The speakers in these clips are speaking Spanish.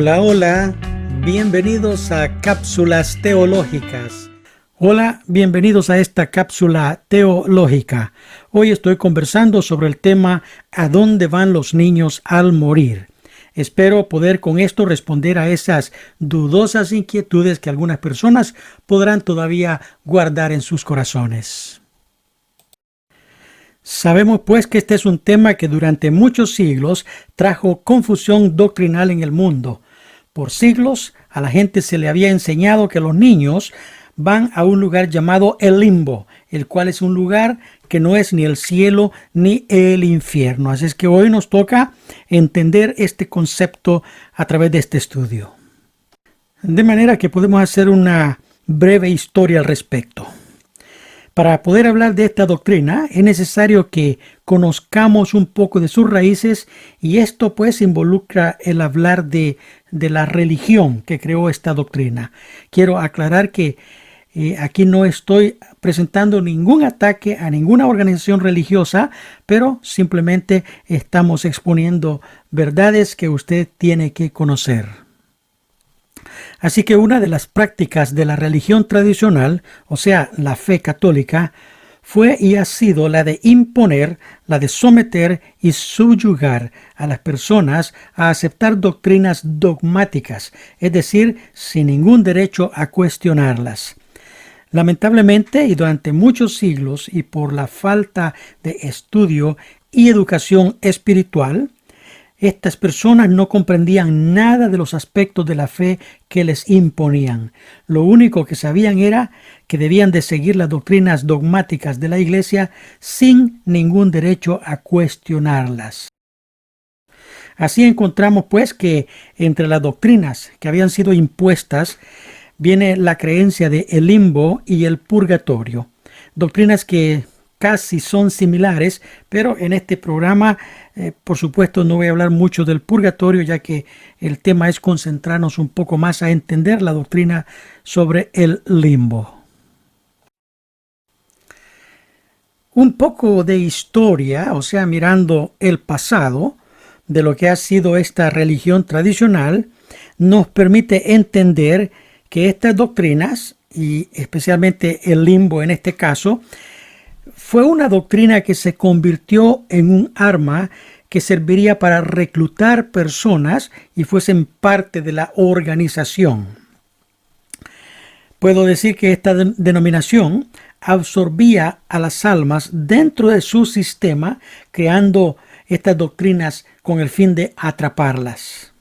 Hola, hola, bienvenidos a Cápsulas Teológicas. Hola, bienvenidos a esta cápsula teológica. Hoy estoy conversando sobre el tema ¿a dónde van los niños al morir? Espero poder con esto responder a esas dudosas inquietudes que algunas personas podrán todavía guardar en sus corazones. Sabemos pues que este es un tema que durante muchos siglos trajo confusión doctrinal en el mundo. Por siglos a la gente se le había enseñado que los niños van a un lugar llamado el limbo, el cual es un lugar que no es ni el cielo ni el infierno. Así es que hoy nos toca entender este concepto a través de este estudio. De manera que podemos hacer una breve historia al respecto. Para poder hablar de esta doctrina es necesario que conozcamos un poco de sus raíces, y esto pues involucra el hablar de la religión que creó esta doctrina. Quiero aclarar que aquí no estoy presentando ningún ataque a ninguna organización religiosa, pero simplemente estamos exponiendo verdades que usted tiene que conocer. Así que una de las prácticas de la religión tradicional, o sea, la fe católica, fue y ha sido la de imponer, la de someter y subyugar a las personas a aceptar doctrinas dogmáticas, es decir, sin ningún derecho a cuestionarlas. Lamentablemente, y durante muchos siglos, y por la falta de estudio y educación espiritual, estas personas no comprendían nada de los aspectos de la fe que les imponían. Lo único que sabían era que debían de seguir las doctrinas dogmáticas de la Iglesia sin ningún derecho a cuestionarlas. Así encontramos pues que entre las doctrinas que habían sido impuestas viene la creencia de el limbo y el purgatorio. Doctrinas que casi son similares, pero en este programa por supuesto no voy a hablar mucho del purgatorio, ya que el tema es concentrarnos un poco más a entender la doctrina sobre el limbo. Un poco de historia, o sea, mirando el pasado de lo que ha sido esta religión tradicional, nos permite entender que estas doctrinas, y especialmente el limbo en este caso, fue una doctrina que se convirtió en un arma que serviría para reclutar personas y fuesen parte de la organización. Puedo decir que esta denominación absorbía a las almas dentro de su sistema, creando estas doctrinas con el fin de atraparlas.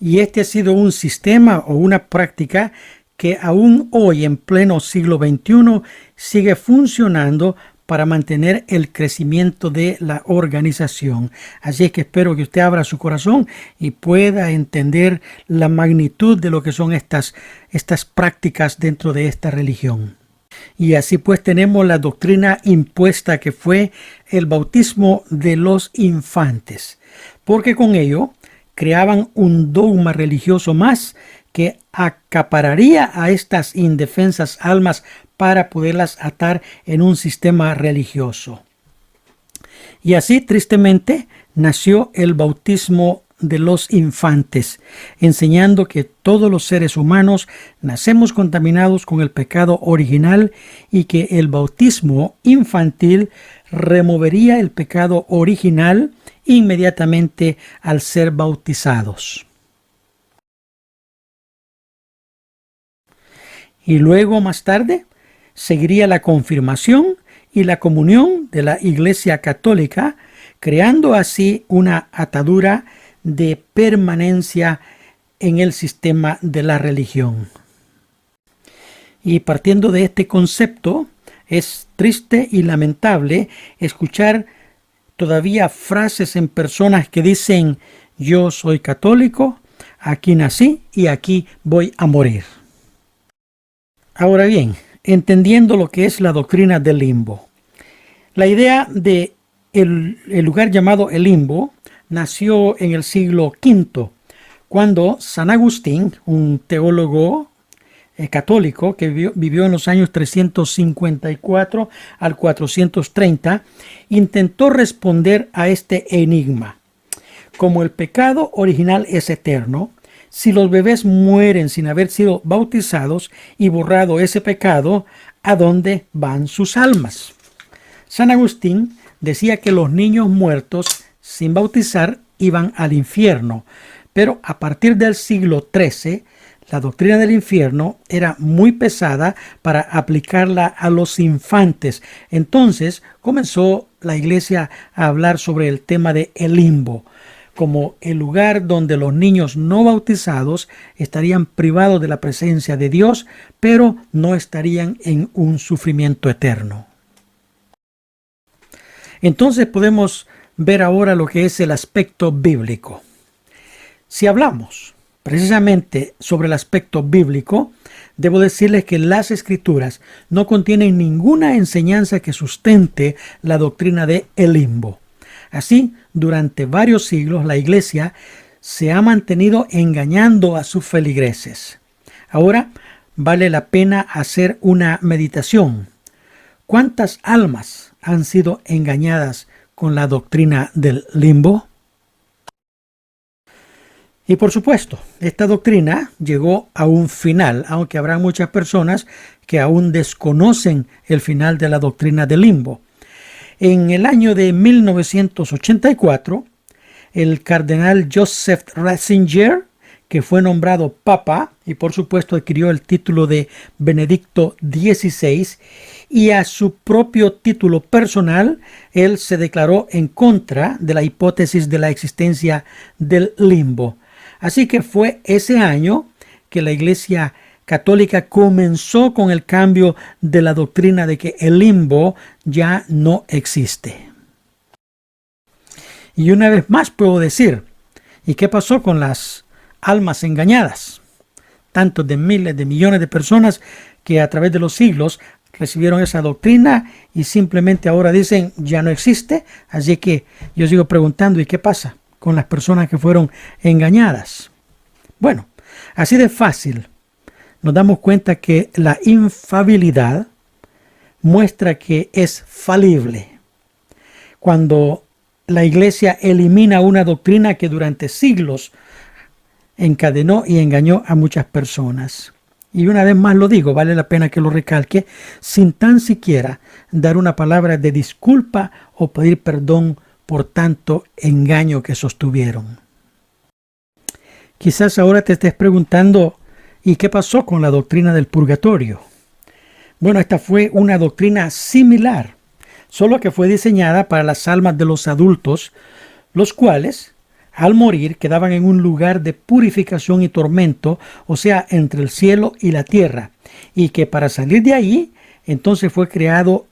Y este ha sido un sistema o una práctica que aún hoy en pleno siglo XXI sigue funcionando para mantener el crecimiento de la organización. Así es que espero que usted abra su corazón y pueda entender la magnitud de lo que son estas prácticas dentro de esta religión. Y así pues tenemos la doctrina impuesta, que fue el bautismo de los infantes, porque con ello creaban un dogma religioso más que acapararía a estas indefensas almas para poderlas atar en un sistema religioso. Y así, tristemente, nació el bautismo de los infantes, enseñando que todos los seres humanos nacemos contaminados con el pecado original y que el bautismo infantil removería el pecado original inmediatamente al ser bautizados. Y luego, más tarde, seguiría la confirmación y la comunión de la Iglesia Católica, creando así una atadura de permanencia en el sistema de la religión. Y partiendo de este concepto, es triste y lamentable escuchar todavía frases en personas que dicen: yo soy católico, aquí nací y aquí voy a morir. Ahora bien, entendiendo lo que es la doctrina del limbo, la idea de el lugar llamado el limbo nació en el siglo V, cuando San Agustín, un teólogo católico que vivió en los años 354 al 430, intentó responder a este enigma. Como el pecado original es eterno, Si los bebés mueren sin haber sido bautizados y borrado ese pecado, ¿a dónde van sus almas? San Agustín decía que los niños muertos sin bautizar iban al infierno, pero a partir del siglo XIII, la doctrina del infierno era muy pesada para aplicarla a los infantes. Entonces comenzó la Iglesia a hablar sobre el tema de el limbo, como el lugar donde los niños no bautizados estarían privados de la presencia de Dios, pero no estarían en un sufrimiento eterno. Entonces podemos ver ahora lo que es el aspecto bíblico. Si hablamos precisamente sobre el aspecto bíblico, debo decirles que las Escrituras no contienen ninguna enseñanza que sustente la doctrina de el limbo. Así, durante varios siglos la Iglesia se ha mantenido engañando a sus feligreses. Ahora vale la pena hacer una meditación. ¿Cuántas almas han sido engañadas con la doctrina del limbo? Y por supuesto, esta doctrina llegó a un final, aunque habrá muchas personas que aún desconocen el final de la doctrina del limbo. En el año de 1984, el cardenal Joseph Ratzinger, que fue nombrado papa y por supuesto adquirió el título de Benedicto XVI, y a su propio título personal, él se declaró en contra de la hipótesis de la existencia del limbo. Así que fue ese año que la Iglesia Católica comenzó con el cambio de la doctrina de que el limbo ya no existe. Y una vez más puedo decir, ¿y qué pasó con las almas engañadas? Tantos de miles de millones de personas que a través de los siglos recibieron esa doctrina y simplemente ahora dicen ya no existe. Así que yo sigo preguntando, ¿y qué pasa con las personas que fueron engañadas? Bueno, así de fácil nos damos cuenta que la infalibilidad muestra que es falible. Cuando la Iglesia elimina una doctrina que durante siglos encadenó y engañó a muchas personas. Y una vez más lo digo, vale la pena que lo recalque, sin tan siquiera dar una palabra de disculpa o pedir perdón por tanto engaño que sostuvieron. Quizás ahora te estés preguntando, ¿y qué pasó con la doctrina del purgatorio? Bueno, esta fue una doctrina similar, solo que fue diseñada para las almas de los adultos, los cuales, al morir, quedaban en un lugar de purificación y tormento, o sea, entre el cielo y la tierra, y que para salir de ahí, entonces fue creado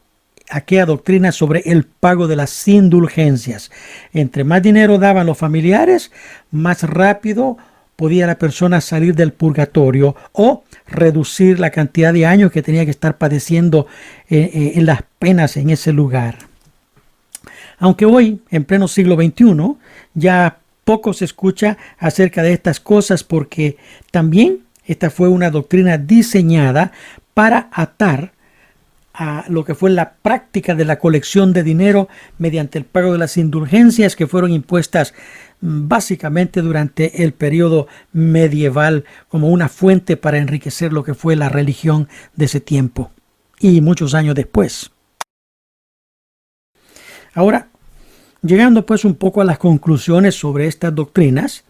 aquella doctrina sobre el pago de las indulgencias. Entre más dinero daban los familiares, más rápido podía la persona salir del purgatorio o reducir la cantidad de años que tenía que estar padeciendo en las penas en ese lugar. Aunque hoy, en pleno siglo XXI, ya poco se escucha acerca de estas cosas porque también esta fue una doctrina diseñada para atar a lo que fue la práctica de la colección de dinero mediante el pago de las indulgencias que fueron impuestas básicamente durante el periodo medieval como una fuente para enriquecer lo que fue la religión de ese tiempo y muchos años después. Ahora, llegando pues un poco a las conclusiones sobre estas doctrinas,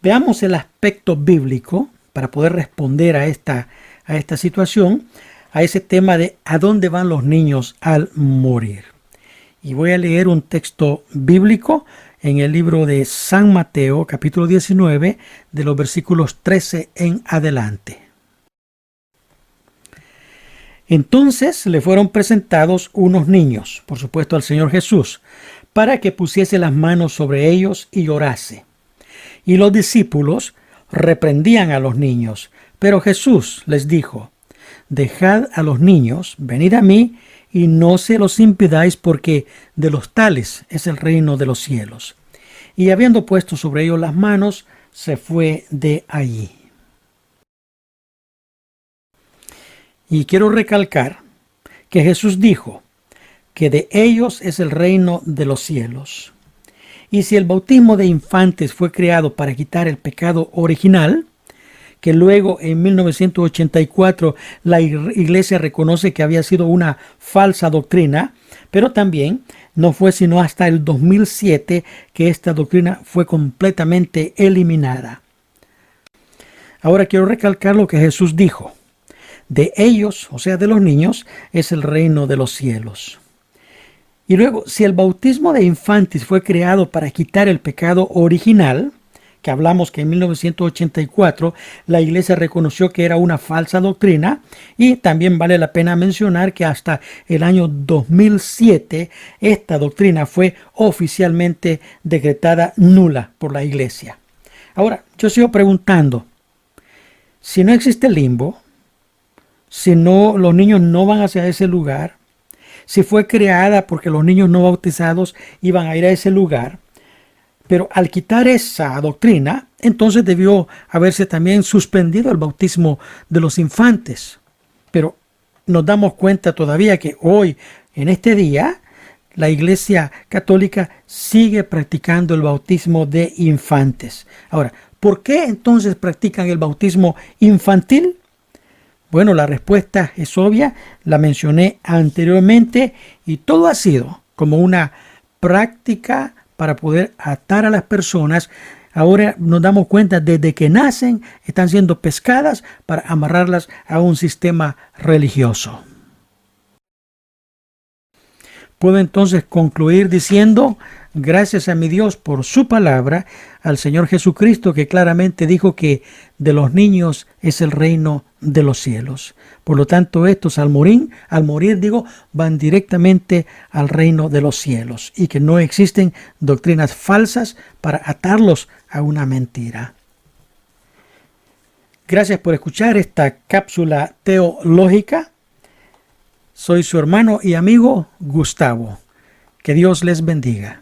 veamos el aspecto bíblico para poder responder a esta situación, a ese tema de a dónde van los niños al morir. Y voy a leer un texto bíblico en el libro de San Mateo, capítulo 19, de los versículos 13 en adelante. Entonces le fueron presentados unos niños, por supuesto al Señor Jesús, para que pusiese las manos sobre ellos y orase. Y los discípulos reprendían a los niños, pero Jesús les dijo: dejad a los niños, venid a mí, y no se los impidáis, porque de los tales es el reino de los cielos. Y habiendo puesto sobre ellos las manos, se fue de allí. Y quiero recalcar que Jesús dijo que de ellos es el reino de los cielos. Y si el bautismo de infantes fue creado para quitar el pecado original, que luego en 1984 la iglesia reconoce que había sido una falsa doctrina, pero también no fue sino hasta el 2007 que esta doctrina fue completamente eliminada. Ahora quiero recalcar lo que Jesús dijo. De ellos, o sea, de los niños, es el reino de los cielos. Y luego, si el bautismo de infantes fue creado para quitar el pecado original, que hablamos que en 1984 la iglesia reconoció que era una falsa doctrina, y también vale la pena mencionar que hasta el año 2007 esta doctrina fue oficialmente decretada nula por la iglesia. Ahora, yo sigo preguntando, si no existe limbo, si no, los niños no van hacia ese lugar, si fue creada porque los niños no bautizados iban a ir a ese lugar, pero al quitar esa doctrina, entonces debió haberse también suspendido el bautismo de los infantes. Pero nos damos cuenta todavía que hoy, en este día, la Iglesia Católica sigue practicando el bautismo de infantes. Ahora, ¿por qué entonces practican el bautismo infantil? Bueno, la respuesta es obvia, la mencioné anteriormente, y todo ha sido como una práctica para poder atar a las personas. Ahora nos damos cuenta, desde que nacen están siendo pescadas para amarrarlas a un sistema religioso. Puedo entonces concluir diciendo, gracias a mi Dios por su palabra, al Señor Jesucristo, que claramente dijo que de los niños es el reino de los cielos. Por lo tanto, estos al morir, van directamente al reino de los cielos, y que no existen doctrinas falsas para atarlos a una mentira. Gracias por escuchar esta cápsula teológica. Soy su hermano y amigo Gustavo. Que Dios les bendiga.